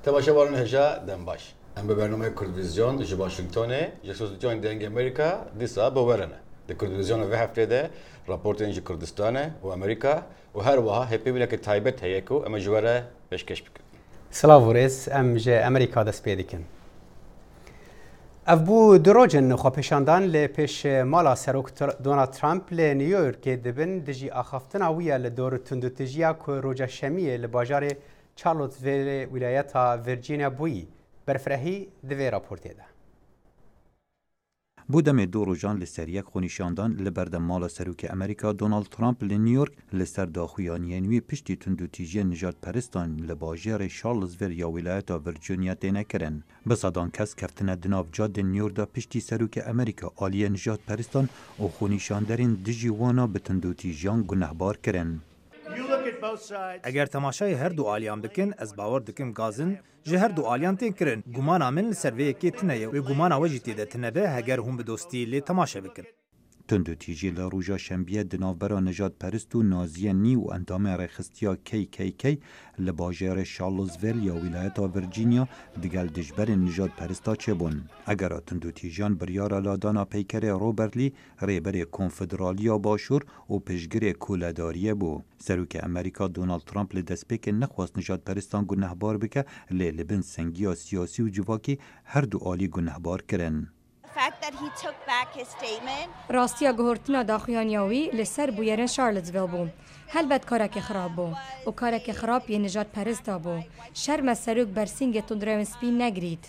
تماشاواران هجا دنباش ام به برنامه کردویزیون جی واشنگتن جسوس جوین دنگ امریکا دیسا بورنه د کردویزیون و هفته ده راپورت انج کردستان و امریکا و هر وها هپی بلا که تایبت هیکو ام جواره پیشکش بکن سلاورس ام جه امریکا دست پیدکن افبو دروجن خوابشاندان لپیش مالا سروک دونالد ترامپ ل نیویورک دبن دجی آخافتن اویا لدور تندوتجیا که روجا شمیه لباجار چارلوتسویل ولایت ویرجینیا بوی برفرهی دوی راپورتی ده. بودم دو روزان لسریک خونیشاندان لبرد مالا سروک امریکا دونالد ترامپ لنیویورک لسر داخویانی نوی پشتی تندوتیجی نجات پرستان لباجار شارلزویل یا ولایت ویرجینیا تینه کرن. بسادان کس کفتن دناف جاد نیویورک دا پشتی سروک امریکا آلی نجات پرستان و خونیشاندرین دجی وانا به تندوتیجیان گنهبار کرن. اگر تماشای هر دو آلیان بکن از باور دکم گازن جه هر دو آلیان تین کرن گمان آمن لسرویه که تنه و گمان آوجی تیده تنه به هگر هم به دوستی لی تماشا بکن تندوتیجی لروجا شنبیه دنافبرا نجات پرست و نازیه نی و اندام رخستیا کی لباجر شارلزویل یا ولایت ویرجینیا دگل دجبر نجات پرستا چه بون. اگر تندوتیجان بریار لادانا پیکر روبرت لی ریبر کنفدرالیا باشور و پشگر کولاداریه بو. سروک امریکا دونالد ترامپ لدسپیک نخواست نجات پرستان گنهبار بکه لی لبن سنگیا سیاسی و جواکی هر دو آلی گنهبار کرن. راستیا گهورتنا داخویانیاوی لسر بویرن شارلزویل بو. هلبت کارک خراب بو. و کارک خراب یه نجات پرستا بو. شرم سروک برسینگ تندرم سپی نگرید.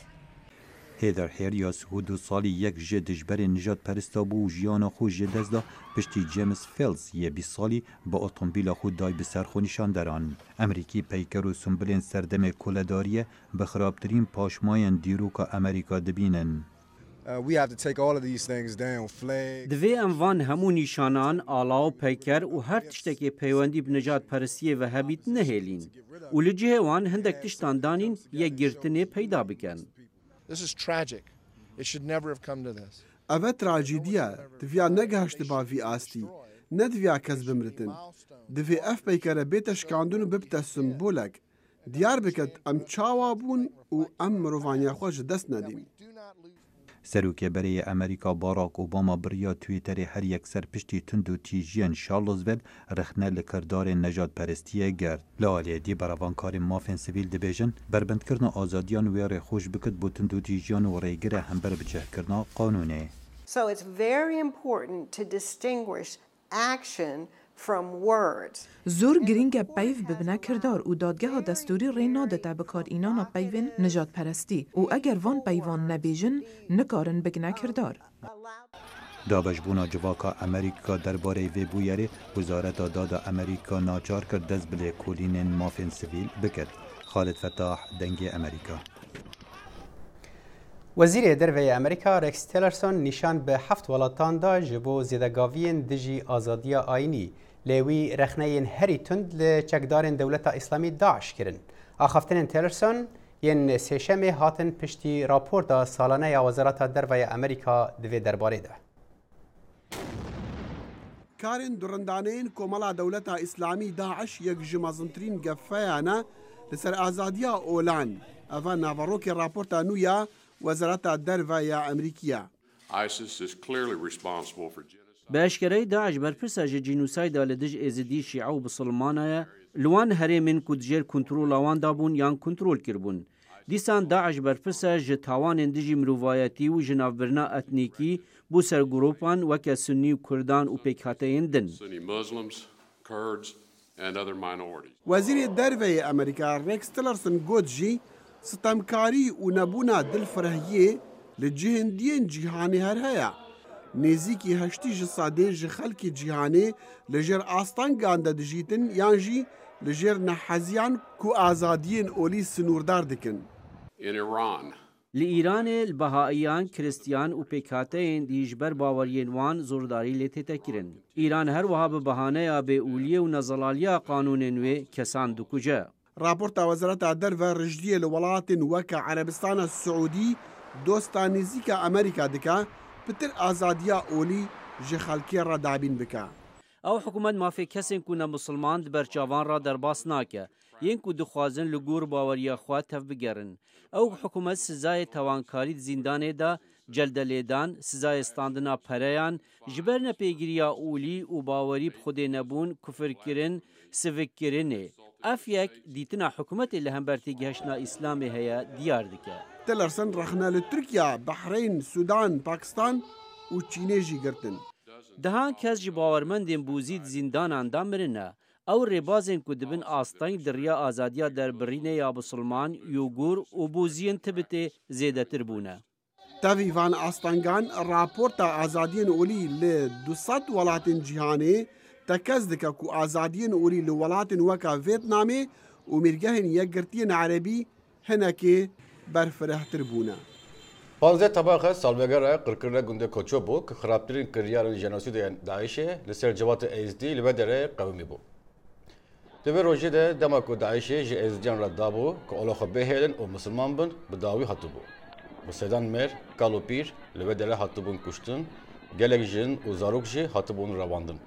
هیدر هریاس هودو سالی یک جه دجبر نجات پرستا بو و جیانا خو جدز دا پشتی جیمز فیلز یه 20 سالی با اتومبیل خود دای بسر خونیشان دران. امریکی پیکر و سنبلین سردم کولداریه بخرابترین پاشماین دیروکا امریکا دبینن. دوی اموان همو نیشانان آلاو پیکر و هر تشتکی پیوندی بنجات پرسیه و هبیت نهیلین و لجه وان هندک تشتان دانین یک گرتنه پیدا بکن. اوه تراجیدیه دویا نگهشت با وی آستی ندویا کس بمرتن دوی اف پیکره بیتشکاندون و ببتا سمبولک دیار بکت ام چاوابون و ام مروفانیا خوش دست ندیم. سروک برای امریکا باراک اوباما بریا تویتر هر یک سر پشتی تندوتیجیان شارلزویل رخنه لکردار نجات پرستیه گرد. لاله دی براوانکار مافین سویل دبیجن بربند کرنا آزادیان ویر خوش بکد بو تندوتیجیان و ریگر همبر بچه کرنا قانونه. So it's very important to distinguish action from words. زور گرینگ پیو ببنه کردار و دادگاه دستوری رینا داده بکار اینانا پیوین نجات پرستی و اگر وان پیوان نبیجن نکارن بگنه کردار. دابشبونا جواکا امریکا درباره وی بویره وزارت دادا امریکا ناچار کرد دست بله کولین مافین سویل بکرد. خالد فتاح دنگ امریکا. وزیر دروی امریکا رکس تیلرسون نشان به 7 ولاتان دا جبو زیدگاوین دجی آزادی آینی لیوی رخنین هری تند لچکدارن دولت اسلامی داعش کرن. آخفتن تیلرسون ین سیشم هاتن پشتی راپورت سالانه یا وزارت دروی امریکا دوی درباره ده. کارن درندانین کوملا دولت اسلامی داعش یک جمازنترین گفایانه لسر آزادیا اولان. اوه ناوروک راپورت نویا وزارت دروی امریکیا. به اشکره داعش برپرسا جنوساید لدج ازدی شیعه و بسلمانه لوان هرمین کدجر کنترول آوان دابون یان کنترول کربون. دیسان داعش برپرسا جتاوان اندجی مروایتی و جنافبرنا اتنیکی بو سر گروپان وکه سنی و کردان و پیکاتین دن. وزیر دروی امریکا رکس تیلرسون گوت جی ستمکاری و نبونا دل فرهیه لجهندین جیهانی هر هیا. نزیکی هشتی جساده جخلکی جیهانی لجر آستان گانده دجیتن یانجی لجر نحزیان کو آزادین اولی سنوردار دکن. لإيران البهائيان كريستيان و پیکاتین دیجبر باورین وان زورداری لیتی تکرن. ایران هر وها به بهانه به اولیه و نزلالیا قانون نوی کسان دکوجه. راپورت وزارت دروی رجدیه لولات وکا عربستان السعودی دوستان نزیک امریکا دکا بتر آزادیا اولی جخلکی را دابین بکا. او حکومت مافی کسین کنه مسلمان برچاوان را در باس ناکه. ین کو دخوازن لگور باوریا خوا تف بگرن او حکومت سزای توانکاری زندانه دا جلد لیدان سزای استاندنا پریان جبر نپیگریا اولی و باوری بخود نبون کفر کرن سوک کرنه اف یک دیتنا حکومت اللي هم برتگهشنا اسلامی هیا دیار دکه تلرسن رخنا لتركيا بحرين سودان باكستان و چینه جی گرتن دهان کس جی باورمندین بوزید زندانان دا مرنه او ربازین که دبن آستان دریا آزادیا در برینه یا بسلمان یوگور و بوزین تبته زیده تر بونه. تاوی وان آستانگان راپورتا آزادین اولی ل 200 ولاتن جهانی تکز دکا کو آزادین اولی ل ولاتن وکا ویتنامی و مرگهن یکگرتین عربی هنکی برفره تر بونه. 15 طبقه سالوگرا قرقرنا گنده کوچو بو که خرابترین کریار جنوسید داعشه لسر جوات ایزدی لبدره قومی بو. دوی روزی ده دماکو داعشه ج ایزدیان را دابو که اولاخ بهلن و مسلمان بن بداوی هاتو بو. بسیدان مر کالو پیر لبدره هاتو بون کشتن گلک جن و زاروک جی هاتو بون رواندن.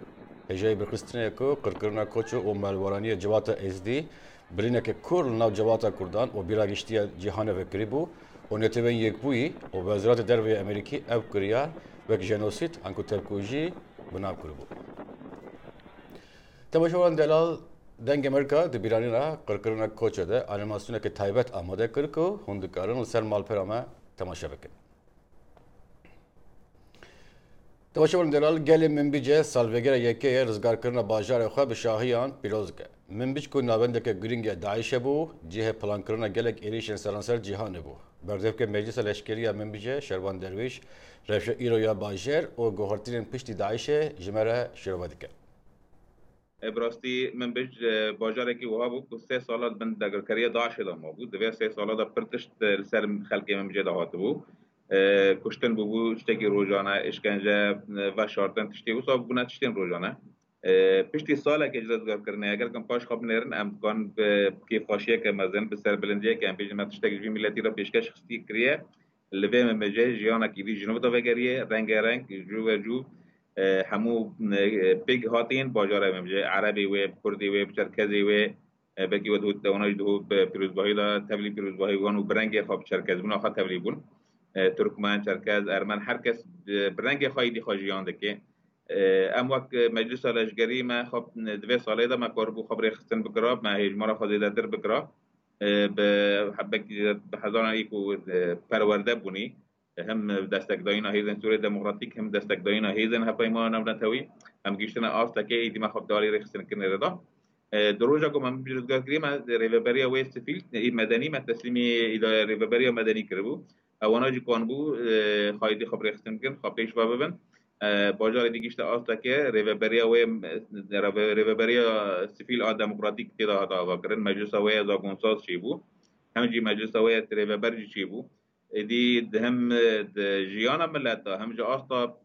هجای برخستنه کو قرقرنا کوچو و مالورانی جوات ایزدی برینه که کل ناو جوات کردان و بیراگشتی جهان وکری بو و نتیبین یک بویی و وزارت دروی امریکی او کریار وک جنوسید انکو ترکوژی بناو کربو. تماشاوان دلال دنگ امریکا دبیرانی را قرقرنا کوچه ده انیماسیونه که تایبت آماده کرکو هندکارن و سر مالپرامه تماشا بکن. تماشاوان دلال گلی منبیجه سالوگر یکی رزگار کرنا باجار خواه به شاهیان پیروز که. منبیج کو نابنده که گرینگ داعش بو جه پلان کرنا گلک ایریشن سرانسر جهان بو. بردف که مجلس لشکری منبیجه شروان درویش رفش ایرویا باجر و گوهرترین پشتی داعش جمره شروع که. براستی منبیج باجر کی وها بو 3 سالات بند دگرکری داعش دا موجود. دوی 3 سالات پرتشت سر خلق منبیجه دهات بو. کشتن بو تشتکی روزانه اشکنجه و شارتن تشتی و صاحب بنا تشتین روزانه. پشتی ساله که اجازه کردن اگر کم پاش خواب نرن امکان که فاشیه که مزن به سر بلندیه که امپیج متشتک جوی ملتی را پیشکش خستی کریه لبه ممجه جیانا کی وی جنوب تا وگریه رنگ جو و جو همو بیگ هاتین باجار ممجه عربی و کردی و چرکزی و بکی و دوانای دو پیروزباهی دا تبلی پیروزباهی و برنگ خواب چرکز بون آخر تبلی بون ترکمن چرکز ارمن هر کس برنگ خواهی خواجیان دکه ام وقت مجلس لشکری ما خب 2 ساله دا ما کاربو خبر خستن بکراب ما هیچ مرا خواهد در بکراب به هزاران ایکو پرورده بونی هم دستگداینا هیزن سوره دموکراتیک هم دستگداینا هیزن هپای ما نمونتوی هم گیشتن آستا که ایدی ما خب داری رخصن کنه ردا دروجا کو من بیرزگار کریم ریوبریا ویست فیلد مدنی ما تسلیمی ایدا ریوبریا مدنی کربو اوانا جی کان بو خواهدی خبر خستن کن خب پیش بابن باجار دیگیشت آستا که ریوبریا سیفیل دموکراتیک تیدا هتا آقا کرن مجلس وی زاگونساز چی بو همجی مجلس وی ریوبر چی بو دی هم جیانا ملتا هم جا آستا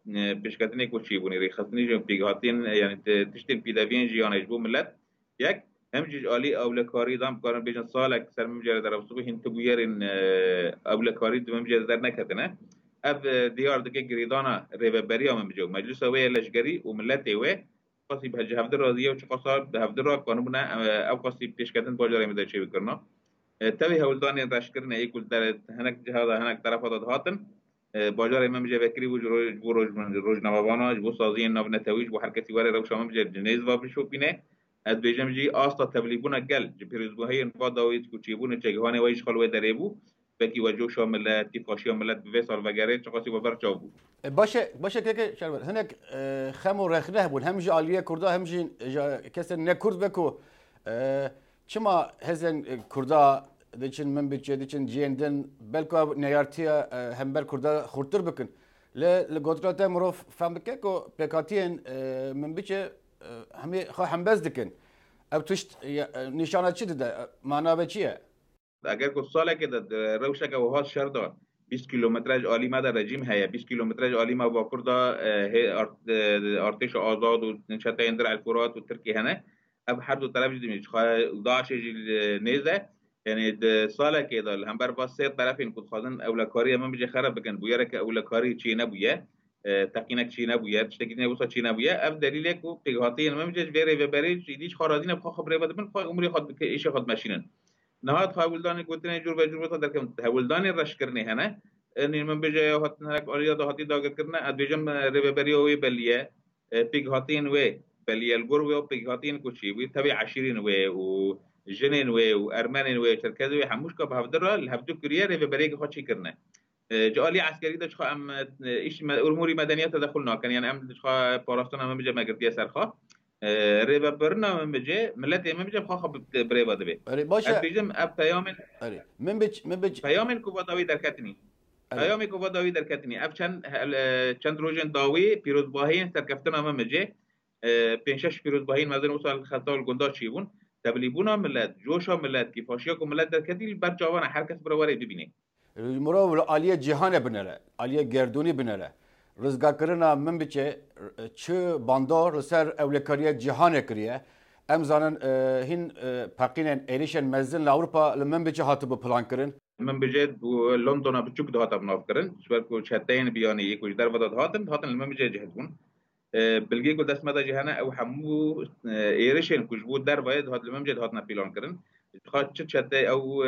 پیشکتنی کو چی بونی ریخستنی جو پیگهاتین یعنی تشتین پیدوین جیانا جبو ملت یک همجی آلی اولکاری دام کارن بیشن سالک سر ممجره در افسوبه هنتو بویرین اولکاری دو ممجره در نکتنه اف دیار دکه گریدانا ریوبریا ممجو مجلس وی لشگری و ملت وی قصی به هفته راضیه و چه قصا به هفته را قانون او قصی پیشکتن باجار میده چی بکرنا تبي هولداني راشكرن يقول در هناك هذا هناك طرف هذا هاتن باجار ممجه فكري روج نوابانا جو سازين نبنه تويج وحركتي ورا روش ممجه جنيز وابشو بينه ادبيجم جي استا تبليبونا قال جبريزبو هي انفاضاويت كوتشيبون تشغواني ويش خلوه دريبو بکی وجو شامل تیفاشی ملت به سال وگره چقاسی ببر چابو باشه که شربت هناك خمو رخنه بون همجي عالیه کردا همجي کسی نکرد بکو چما هزن کردا دیچن من بچه دیچن جیندن بلکو نیارتیا هم بر کردا خورتر بکن ل قدرت مروف فهم بکه کو پکاتین من بچه همی خو هم بز دکن اب تشت نشانه چی ده معنا به چیه اگر کو ساله که روشه که وها شهر دار 20 کیلومترج عالی ما در رژیم هيا 20 کیلومترج عالی ما با کردا ارتش آزاد و نشاط اندر الفرات و ترکیه هنه اب هر دو طرف دیمیش داعش نیزه یعنی ساله که دال هم بر با سه طرف این خود خواهدن اولکاری هم بجه خراب بکن بویره که اولکاری چی نبویه تقینک چی نبوید تشتکی نبوسا چی نبوید اف دلیل کو پیگاتی نم میجه وری و بری چیدیش خارادین بخو خبره بده من خو عمری خود که ایش خود ماشینن نهاد هولدان گوتنه جور به جور تا درکم هولدان رش کرنه هنه من بجه هات هناك اولیا هاتی داگر کرنه ادویجم ری و بری اوی بلیه پیگاتین و بلیه الگور و پیگاتین کوچی وی تبع عشرين و جنين و ارمنين و شركات و حموش که به هفدر الهفدو كوريا ری و بری خود چی کرنه جالي عسكري ده شخا ام ايش امور مدنيه تدخلنا كان يعني ام شخا باراستون ام بيجي ماغرتيه سرخا ريبا برنا من بيجي ملتي من بيجي خا بريبا دبي باشه بيجم اب بيامن من بيج بيامن كوبا داوي دركتني بيامن كوبا داوي دركتني اب چند روجن داوي بيروز باهين سركفتنا من بيجي بينشش بيروز باهين مازن وصل خطا الجندا شيبون تبليبونا ملت جوشا ملت كيفاشيكم ملت دركتي برجاوانا هر کس بروري ببینه مرا عالیه جهان بنره عالیه گردونی بنره رزگار کرنا من بچه چه باندار سر اولکاریه جهان کریه ام زانن هین پاکینن ایریشن مزن اروپا من بچه هاتو به پلان کرن من بجد لندن بچوک ده هاتم ناف کرن شبر کو چتین بیانی یک در ودا هاتن من بجد جهتون بلگی کو دست مدا جهان او حمو ایریشن کجبو در باید هات من بجد هاتنا پلان کرن خاطر چته او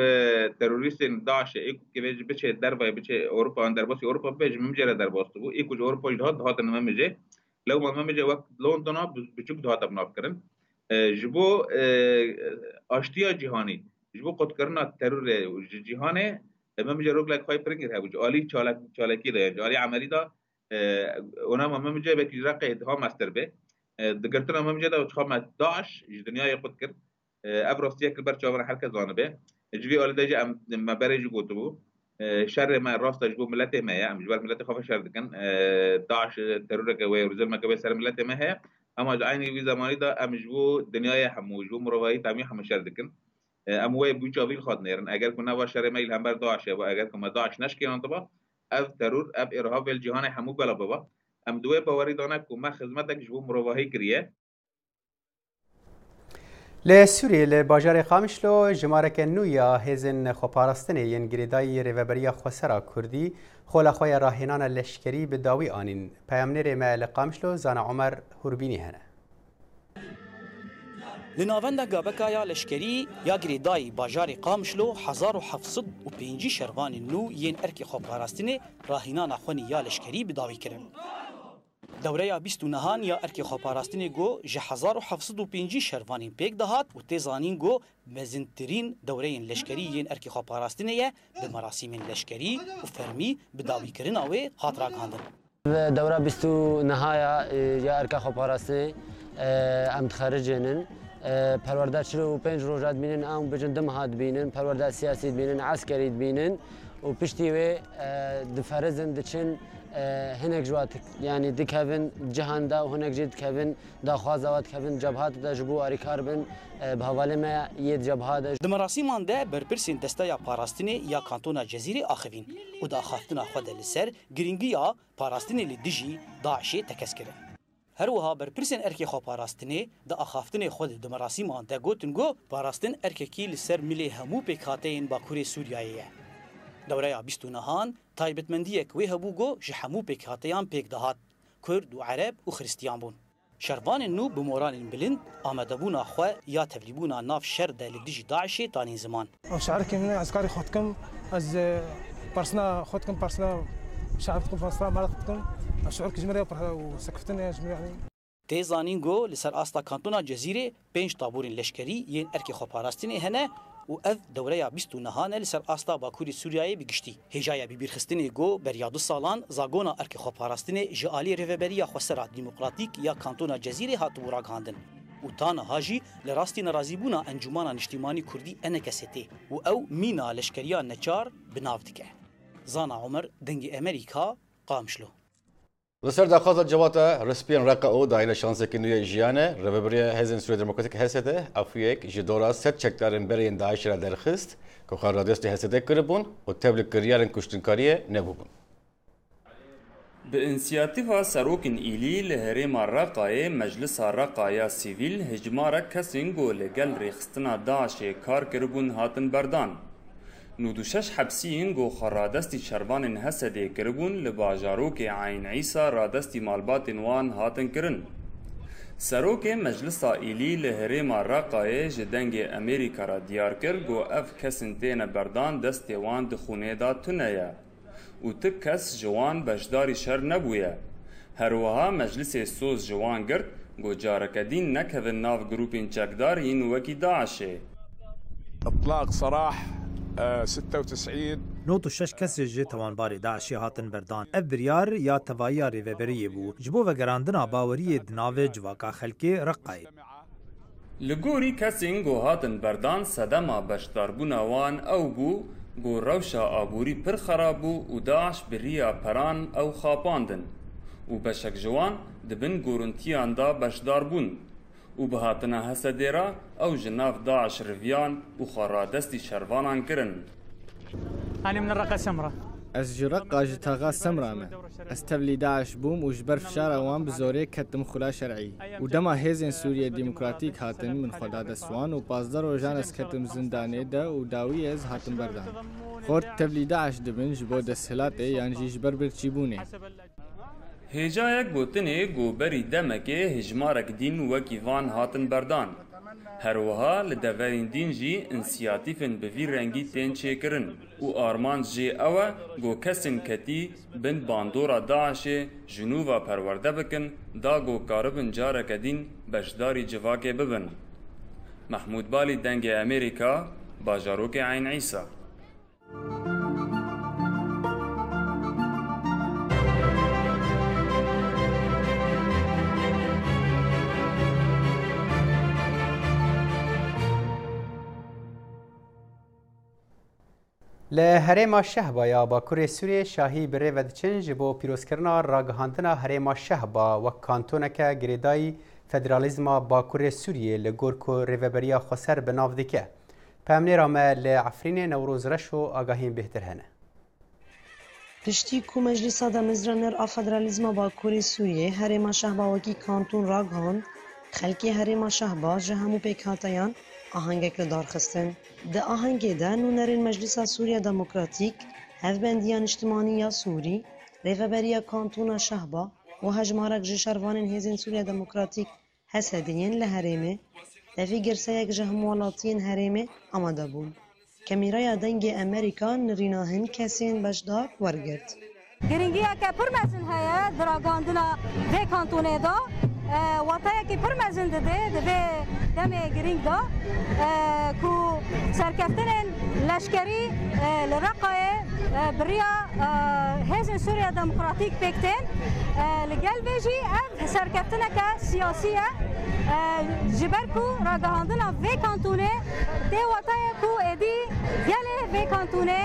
تروریستین داعش ایک که بچه در وای بچه اروپا اندر باسی اروپا بچه ممجره در باست بو ایک جو اروپا جهات هات نممیجه لو ما ممجه وقت لندن بچوک دهات بناف کرن جبو آشتیا جهانی جبو قد کرنا ترور جهانه ممجه روگلک خواهی پرنگیر هبوج عالی چالکی ده عالی عملی دا اونا ممجه بکی رقه اتهام مستر به دگرتنا ممجه دا وشخام داعش دنیای خود کرد ابراستی که برچاور هر کس زانبه جوی آلده جا ما برای گوتو شر ما راست جبو ملت ما یا جبر ملت خواهد شر دکن داعش ترور که وی رزل ما که سر ملت ما هست اما عینی وی زمانی دا ام جبو دنیای همو جبو مروایی تامی هم شر دکن ام وی بوچاویل خود نیرن اگر کنه و شر ما هم بر داعش و اگر کنه داعش نشکن انتباه اف ترور اف ارهاب الجهان همو بلا بابا ام دوی باوری دانه که ما خدمتک جبو مروایی کریه لسوریه لباجار قامشلو جمارک نویا هزن خوپارستنه ین گریدای ریوبریا خسرا کردی خولا خویا راهنان لشکری به داوی آنین پیامنر مال قامشلو زانا عمر هربینی هنه لناوند گابکایا لشکری یا گریدای باجار قامشلو 1705 شروان نو ین ارکی خوپارستنه راهنان خوانی یا لشکری به داوی کرن دوره 29 یا ارکی خوپاراستنی گو 1705 شروانین پیک دهات و تیزانین گو مزنترین دوره لشکری ین ارکی خوپاراستنی به مراسم لشکری و فرمی به داوی کردن او خاطر گاندن دوره 29 یا ارکی خوپاراستنی ام تخرجنن پرورده 45 روزات بینن ام بجندم هات بینن پرورده سیاسی بینن عسکری بینن و پشتی و دفرزن دچن هناك جوات يعني دكافن جهان دا وهناك جد كافن دا خوازوات كافن جبهات دا جبو اريكاربن بهواله ما يد جبهات دمراسيمان ده بربرسين دستايا باراستيني يا كانتونا جزيري اخوين ودا خافتنا خود لسر گرينگيا باراستيني لدجي داعشي تكسكره هروها برپرسن ارکی خو پاراستنی دا اخافتن خود دمراسيمان ده گوتنگو باراستن ارکی لسر ملي همو بکاتین باکوری سوریایه دوره 29 تایبتمندیک وی هبوگو جحمو پیک هاتیان پیک دهات کرد و عرب و خریستیان بون شروان نو بموران بلند آمده بونا خو یا تبلیبونا ناف شر ده لدیجی داعشی تانین زمان شعركم من عسكري خودكم از برسنا خودكم برسنا شعبكم برسنا مالكم شعورك جمري وسكفتني جمري يعني تیزانین گو لسر آستا کانتونا جزیره 5 طابورین لشکری ین ارکی خو پاراستنی هنه و اف دوره 29 لسر آستا باکوری سوریای بگشتی هجایا بیرخستنی گو بریادو سالان زاگونا ارکی خو پاراستنی جالی ریوبریا خسرا دموکراتیک یا کانتونا جزیره هاتو راگاندن و تانا هاجی لراستی نرازیبونا انجمانا نشتیمانی کردی انکسیتی و او مینا لشکریا نچار بناودکه زانا عمر دنگ امریکا قامشلو لسر داخل جواتا رسپین رقا او دایل شانس که نوی جیانه رببریه هزین سوری دموکراتیک هسته افریک جدورا ست چکدارن برین داعش را درخست که خارادست هسته کربون و تبلیغ کریارن کشتنکاریه نبودن. به انسیاتیفا سروکن ایلی لهریم رقای مجلس رقای سیویل هجمار کسینگو لگل ریخستنا داعش کار کربون هاتن بردان. نودوشش حبسین گو خرادستی شروان هسده کربون لباجاروک عین عیسا رادستی مالبات وان هاتن کرن. سروک مجلس ایلی لهریم راقای جدنگ امریکا را دیار کر گو اف کسن تین بردان دست وان دخونه دا تنیا و تک کس جوان بشداری شر نبویا. هروها مجلس سوز جوان گرد گو جارکدین نکذ ناف گروپین چکدار ین وکی داعشه. اطلاق سراح 96 نوت و شش کس جه توانباری داعشی هاتن بردان اف بریار یا توایی ریوبری بو جبو و گراندنا باوری دناوه جواکا خلکی رقای لگوری کسین گو هاتن بردان صدما بشداربونا وان او بو گو روشا آبوری پر خرابو و داعش بریا پران او خاپاندن و بشک جوان دبن گورنتیان دا بشداربون و بهاتنا هسدیرا او جناف داعش رویان و خرادستی شروانان کرن. أنا من الرقة سمرة. از جرقة جتاغا سمرة ما. استبلي داعش بوم وجبر فشار وان بزوري كتم خلا شرعي. ودما هيزن سوريا ديمقراطيك هاتن من خدا دسوان وبازدر وجان اس كتم زنداني دا وداوي از هاتن بردان. خورد تبلي داعش دبن جبو دسهلات يعني جبر برچيبوني. هجایک بوتنه گوبری دمکه هجمارک دین وکی وان هاتن بردان. هروها لدورین دین جی انسیاتیفن بوی رنگی تین چیکرن و آرمان جی اوه گو کسن کتی بند باندورا داعش جنوبا پرورده بکن دا گو کاربن جارک دین بشداری جواکه ببن. محمود بالی دنگ امریکا باجاروک عین عیسا. لهرێما شەهبایا باکوورê Sûriyê şahî bi rê vediçin ji bo pîrozkirina ragihandina herêma Şehba wek kantoneke girêdayî federalîzma Bakurê Sûriyê li gor ku rêveberiya Xweser bi nav dike. Pemnêra me li Efrînê Newroz Reş û agahiyên bêhtir hene. Piştî ku Meclîsa Damezraner a Federalîzma Bakurê Sûriyê herêma Şehba wekî kanton ragihand, xelkê herêma Şehba ji hemû pêkhatayan ahangek li darxistin. Di ahengê de nûnerên Meclîsa Sûriya Demokratîk, Hevbendiya Niştimaniya Sûrî, Rêveberiya Kantona Şehba û hejmarek ji şervanên hêzên Sûriya Demokratîk Hesediyên li herêmê, devî girseyek ji hemû welatiyên herêmê amade bûn. Kemîraya dengê Amerîka nirîna hin kesên beşdar wergirt. Giringiyeke pir mezin heye di ragandina vê kantonê da, watayekî pir mezin dide di vê demê giring da ku serkeftinên leşkerî li Reqayê biriya hêzên Sûriya Demokratîk pêktên li gel vê jî ev serkeftineke siyasî ye ji ber ku ragihandina vê kantonê tê wataye ku êdî gelê vê kantonê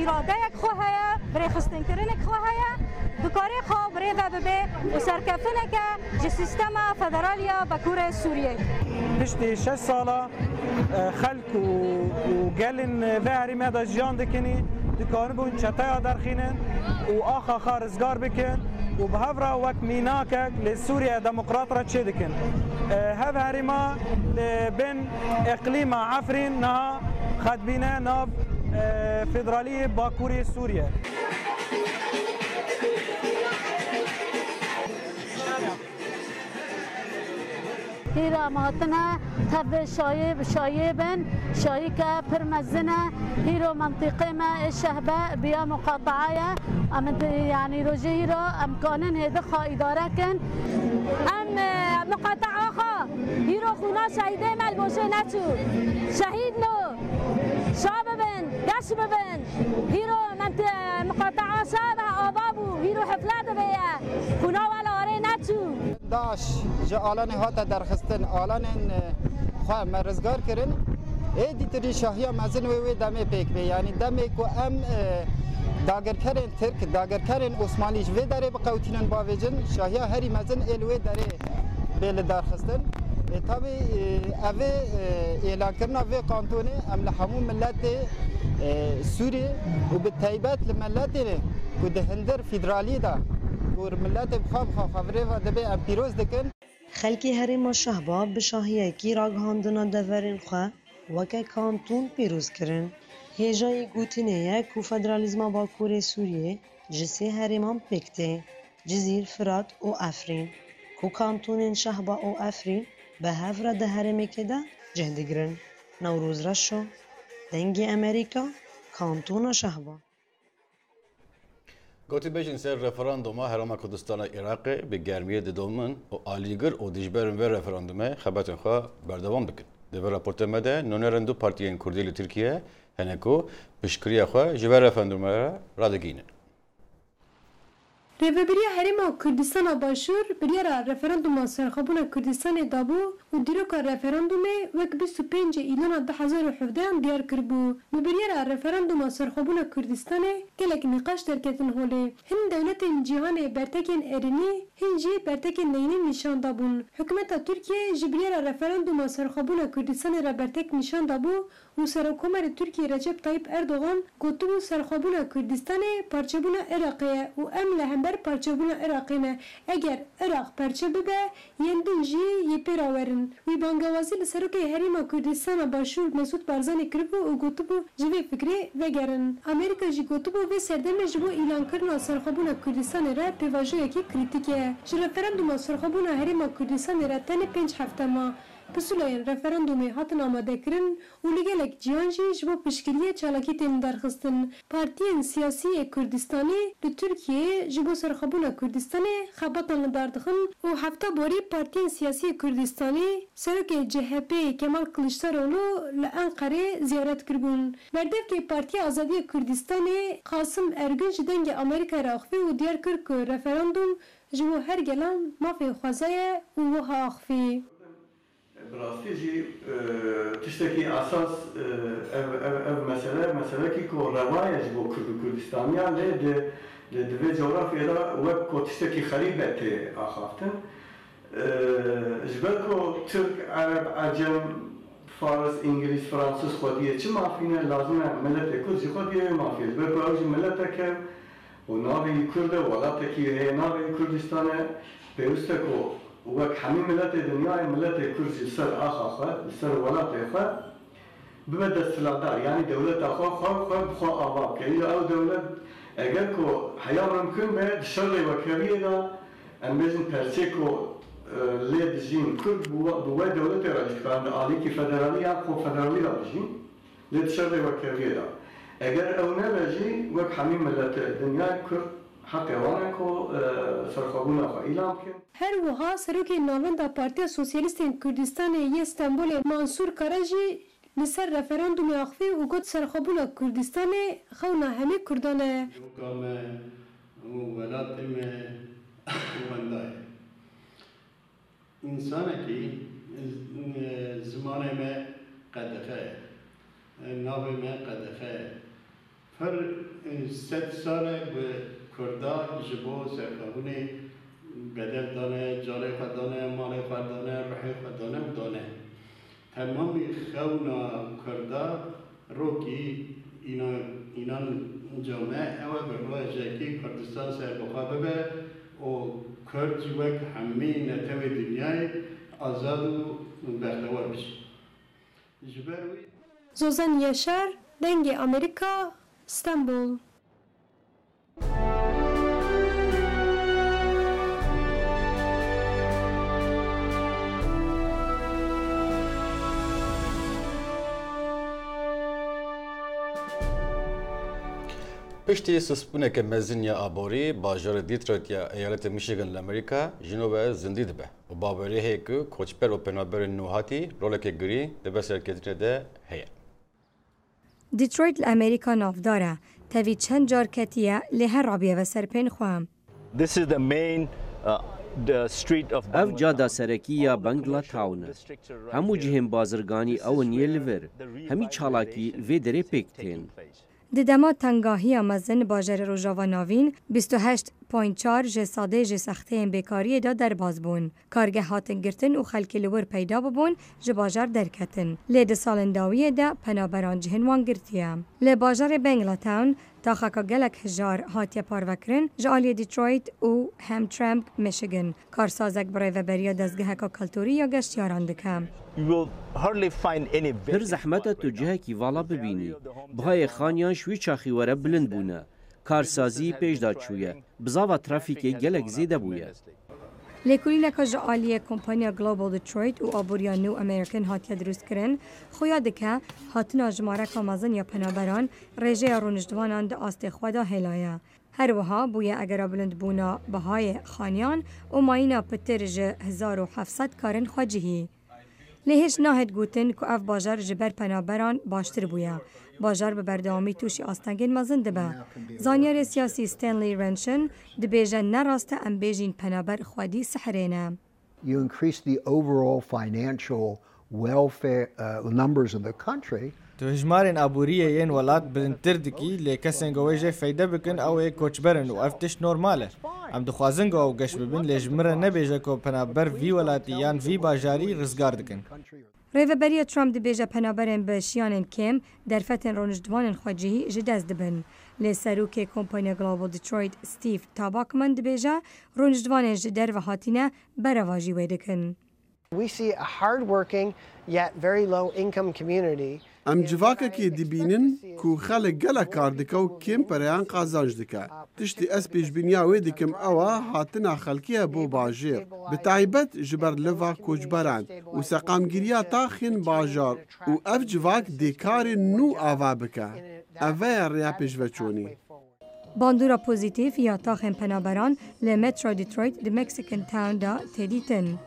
îradeyek xwe heye, birêxistinkirinek xwe heye, dikarê xwe birêve bibe û serkeftineke ji sîstema federaliya Bakurê Sûriyê. Piştî 6 sala xelk û gelên vê herêmê de jiyan dikinî, dikaribûn çeteya derxînin û axa xwe rizgar bikin û bi hevra wek mînakek lê Sûriya Demokrat re çê dikin. Hev herêma li bin iqlîma Efrîn niha xwedbîne nav Federaliyê Bakurê Sûriye. هیرا ماتنا تب شایع بن شایی که پرمزنه هیرو منطقه ما شهبه بیا مقاطعه ام یعنی روزی هیرو امکانن هده خا اداره کن ام مقاطعه خا هیرو خونا شهیده ملبوسه نچو شهید نو شاب بن گش ببن هیرو مقاطعه شاب آبابو هیرو حفلات بیا خونا ولا آره نچو داعش جا آلان هاتا درخستن آلان خواه مرزگار کرن ایدی تری شاهیا مزن وی دمه پیک بی یعنی دمه کو ام داگرکرین ترک داگرکرین عثمانیش وی داره بقوتینن باویجن شاهیا هری مزن الوی داره بیل درخستن tabi evi elan kirna vê kantonê em li hemû milletê Sûrî û bi taybet li milletê ku di hindir federalî da ku milletê bixwe xevirêva dibe em pîroz dikin. Xelkê herêma Şehba bi şahiyekî ragihandina deverên xwe weke kanton pîroz kirin. هێژای گوتنەیە کو فەدرالیزما باکوورê Sûriyê ji sê herêman pêk tê, Cizîr, Firat û Efrîn, ku kantonên Şehba û Efrîn bi hev re di herêmekê de cih digirin. Newrûz Reşo, dengê Amerîka, kantona Şehba. گوتی بیشین سر رفراندوما هرما کردستان عراق به گرمی دومن و آلیگر و دیجبرن و رفراندومه خبرتن خواه بردوام بکن. در راپورت مده نونرندو پارتیین کردی ترکیه هنکو بشکریه خواه جوه رفراندومه را دگینه. Rêveberiya Herêma Kurdistana Başûr biryara referanduma serxwebûna Kurdistanê dabû û dîroka referandumê wek 25 îlana 2017 diyar kiribû. Bi biryara referanduma serxwebûna Kurdistanê gelek nîqaş derketin holê. Hin dewletên cîhanê bertekên êrînî, hin jî bertekên neyînî nîşan dabûn. Hikûmeta Tirkiye ji biryara referanduma serxwebûna Kurdistanê re bertek nîşan dabû û Serokkomarê Tirkiye Recep Tayyip Erdogan gotibû serxwebûna Kurdistanê parçebûna Iraqê ye û em li hember parçebûna Iraqê ne. Eger Iraq perçe bibe, yên din jî yê pêra werin. Wî bangewazî li Serokê Herêma Kurdistana Başûr Mesûd Barzanî kiribû û gotibû ji vê fikrê vegerin. Amerîka jî gotibû vê serdemê ji bo îlankirina serxwebûna Kurdistanê re pêvajoyekî krîtîk ye. Ji referanduma serxwebûna Herêma Kurdistanê re tenê 5 hefte ma. Pisuleyên referandumê hatin amadekirin û li gelek cihan jî ji bo piştgiriyê çalakî tên derxistin. Partiyên siyasî Kurdistanê li Tirkiyeyê ji bo serxwebûna Kurdistanê xebatan li dar dixin û hefta borî partiyên siyasî Kurdistanê serokê CHP Kemal Kılıçdaroğlu li Enqerê ziyaret kiribûn. Berdevkê Partiya Azadiya Kurdistanê Qasım Ergün ji dengê Amerîkayê re axivî û diyar kir ku referandum ji bo her gelan mafê xweza ye û wiha axivî. براستی جی تشتکی اساس اف مسئله کی کو روایه جبو کردستانیا ل دوی جغرافیا دا وک کو تشتکی خریبت آخافتن جبر کو ترک عرب عجم فارس انگلیس فرانسوس خودیه چه مافینه لازمه ملت کرد خودیه مافیه جبر کو اوج ملت که و ناوی کرد ولاته کی ناوی کردستان پیوسته کو وك حميم ملات الدنيا ملات كرسي سر آخا سر ولات خا ببدأ السلطة يعني دولة أخا خا أباب كي أو دولة أجل كو حياة ممكن بعد الشر وكبير ده أن بيجن برسيكو ليد جين كل بوا دولة راجع كان عليك فدرالية خو فدرالية بيجين ليد الشر وكبير ده أجل أو نبجي وك حميم ملات الدنيا كل Her wiha serokê navenda Partiya Sosyalistên Kurdistanê yê Stenbolê Mansûr Kara jî li ser referandumê axivî û got serxwebûna Kurdistanê xewna hemê Kurdan e. Welatê me wenda ye. İnsanekî zimanê me qedexe ye. Navê me qedexe ye. Her sed sale bi Kurda ji bo serxwebûnê bedel dane, carê xwe dane, malê xwe dane, rihê xwe dane û dane. Temamî xewna Kurda rokî înan came ew e bi rojekî Kurdistan serbixwe bibe û Kurd jî wek hemî netewê dinyayê azad û bextewar bişe. Ji ber wî Zozan Yaşar, dengê Amerîka, İstanbul. پشتی سسپونک مزین یا آبوری باجار دیترویت یا ایالت میشیگن لامریکا جنوب زندی دبه و باوری هی که کوچپر و پنابر نوهاتی رولک گری دبه سرکتنه ده هیا. دیترویت لامریکا نافداره تاوی چند جار کتیه لهر رابیه و سرپین خوام. This is the main the street of اف جادا سرکی یا بنگلا تاونه همو جهم بازرگانی او نیلور همی چالاکی وی دره پکتین ددما تنگاهی مزن باجر روژاوا ناوین 28.4 جه ساده جه سخته بیکاری دا در باز بون. کارگه هاتن گرتن و خلکی لور پیدا ببون جه باجر درکتن. لید سالنداوی دا پنابران جهن وان گرتیم. لی باجر بنگلا تاون تاخکا گلک هجار هاتیه پاروکرن جالی دیترویت و همترامپ میشیگن کارسازک برای وبریا دزگه کا کلتوری یا گشتیاران دکم هر زحمت تو جهه کی والا ببینی بهای خانیان شوی چاخی وره بلند بونه کارسازی پیش داد شویه بزاوا ترافیکی گلک زیده بویه لیکولینه که جالیه کمپانیا گلوبال دیترویت و آبوریا نو امریکن هاتیه دروست کرن خویا دکه هاتنا جماره کامازن یا پنابران رژه رونجدوانان ده آست خوادا هلایه هر وها بویه اگر بلند بونا بهای خانیان و ماینا پترج 1700 کارن خواجهی لهش ناهد گوتن که اف باجار جبر پنابران باشتر بویا. باجار به بردامی توشی آستنگین مزن دبه. زانیار سیاسی ستانلی رنشن دبیجه نراسته ام بیجین پنابر خودی سحرینه. You increase the overall financial welfare numbers of the country. تو هجمارن ابوریه ین ولات بلندتر دکی لیکسن گویجه فایده بکن او کوچبرن و افتش نورماله ام دخوازن گو گش ببین لجمره نبیجه کو پنابر وی ولاتیان وی باجاری رزگار دکن ریوبری ترامپ دبیجه پنابرن به شیانن کم در فتن رونجدوانن خواجهی جداز دبن لسروک کمپانی گلوبال دیترویت ستیف تاباکمن دبیجه رونجدوانن جدر و هاتینه برواجی ویدکن. We see a hard-working yet very low-income community. ام جواککی دبینن کو خلق گله کار دکو کم پریان قازانج دکه. تشتی اس پیش بینیاوی دکم اوا هاتنا خلقیه بو باجیر. بتعیبت جبر لوا کوچبران و سقامگیریا تاخین باجار و اف جواک دیکار نو آوا بکه. اوه ریا پیش وچونی. باندورا پوزیتیف یا تاخن پنابران لمترو دیترویت د مکسیکن تاون دا تدیتن.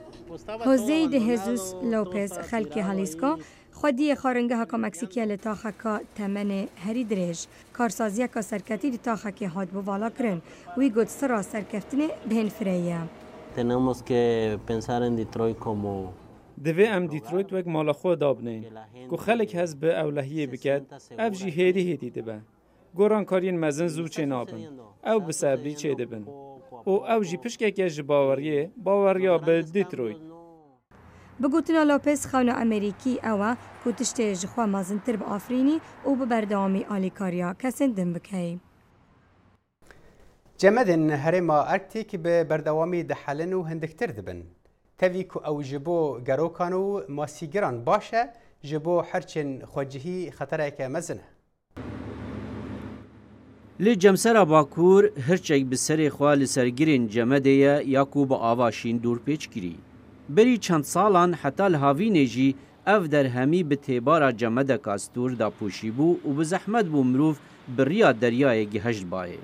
هوزی ده هزوس لوپز خلکی هالیسکا خودی خارنگه ها که مکسیکیه لطاقه که تمن هری درج کارسازیه که سرکتی لطاقه که هاد بو والا کرن وی گود سرا سرکفتنه بهن فریه. Tenemos que pensar en Detroit como دوی ام دیترویت وک مالا خود دابنین کو خلک هز به اولهیه بکد اف جی هیدی دبن گوران کارین مزن زو چه نابن او بسبری چه دبن او جی پشکه که باوریا به دیترویت بگوتنا لوپز خونه امریکی اوه که تشتی جخوا مازنتر به آفرینی و به بردامی آلیکاریا کسین دن بکی. جمدن هرما ارکتیک به بردامی دحلن و هندکتر دبن. تاوی که او جبو گروکانو ماسیگران باشه جبو هرچن خوجهی خطره که مزنه. لی جمسر باکور هرچک بسر خواه سرگرین جمده یاکو با آواشین دور پیچ گیری. بری چند سالان حتی الهاوینه جی اف در همی به تیبارا جمده کاستور دا پوشی بو و به زحمت بو مروف بریا دریای گهشت بایه.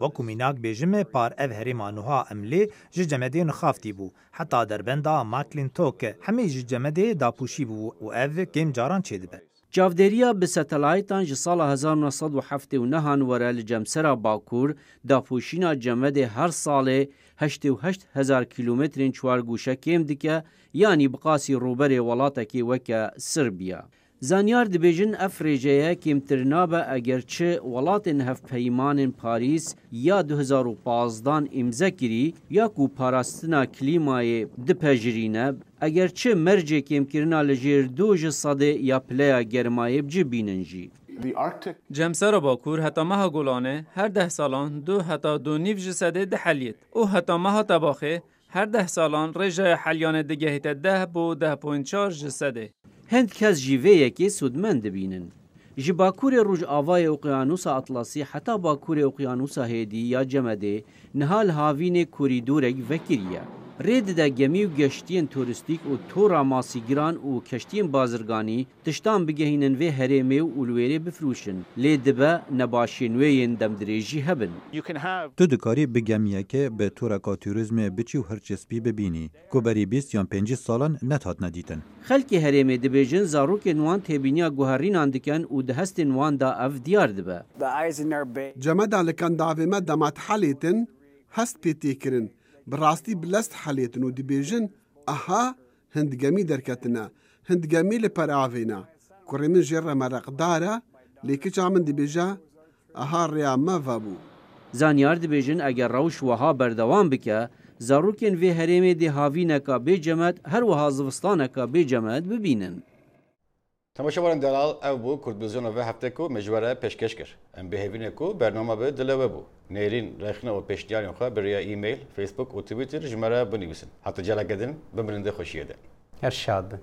وەکو میناک بێژمێ پار ئەv هەرێما نوها ئەملێ ji cemedê nixafتی bû heta derbenda Maklin Tok hemê ji cemedê dapûşî bû û ev kêm caran çêdibe. Çavdêriya bi satelaytan ji sala 1979 were li Cemsera Bakur dapûşîna cemedê her salê 88,000 kilometrên çwargûşe kêm dike yanî bi qasî rûberê welatekê weke Sirbiya. Zanyar dibêjin ev rêjeye kêmtir nabe egerçi welatên hevpeymanên Parîs ya 2015 îmze kirî ya ku parastina klîmayê dipejirîne egerçi mercê kêmkirina li jêr 2 sedê ya pileya germayê bicibînin jî. Cemsera Bakur heta meha Golanê her 10 salan 2 heta 2.5 ji sedê dihelyêt û heta meha Tebaxê her 10 salan rêjeya helyanê digehîte 10 bo 10.4 ji sedê. هند کس جیوهیکی سودمند بینن. جی باکور روج آوای اقیانوس اطلسی حتی باکور اقیانوس هیدی یا جمده نهال هاوین کوریدورک وکریه. رید دا گمی و گشتین توریستیک و تورا ماسیگران و کشتین بازرگانی تشتان بگهینن و هرمه و اولویره بفروشن. لیدبه نباشینوین دمدریجی هبن. تو دکاری بگمیه که به تورا کاتوریزم بچی و هرچسبی ببینی که بری 20 یا 50 سالان نتات ندیدن. خلک هرمه دبیجن زاروک نوان تبینیا گوهرین اندکن و دهست نوان دا اف دیار دبه. جمده لکن داویمه دمات حالیتن هست پیتی کرن. براستی بلست حالیتن و دبیجن اها هندگمی درکتنا هندگمی لپراوینا کره من جره مرقداره لیکی چا من دبیجه اها ریا ما وابو زانیار دبیجن اگر روش وها بردوام بکه زاروکن وی هرمه دی هاوینکا بی جمد هر وها زوستانکا بی جمد ببینن. تماشاواران دلال او بو کردوزیون و هفته کو مجوره پیشکش کر ام بهوینه کو برنامه به دلوه بو نيرين رخنا و پیشنیارین خو بریا ایمیل فیسبوک و توییتر جمره بنویسن حتی جلا گدن بمرنده خوشیه ده ارشاد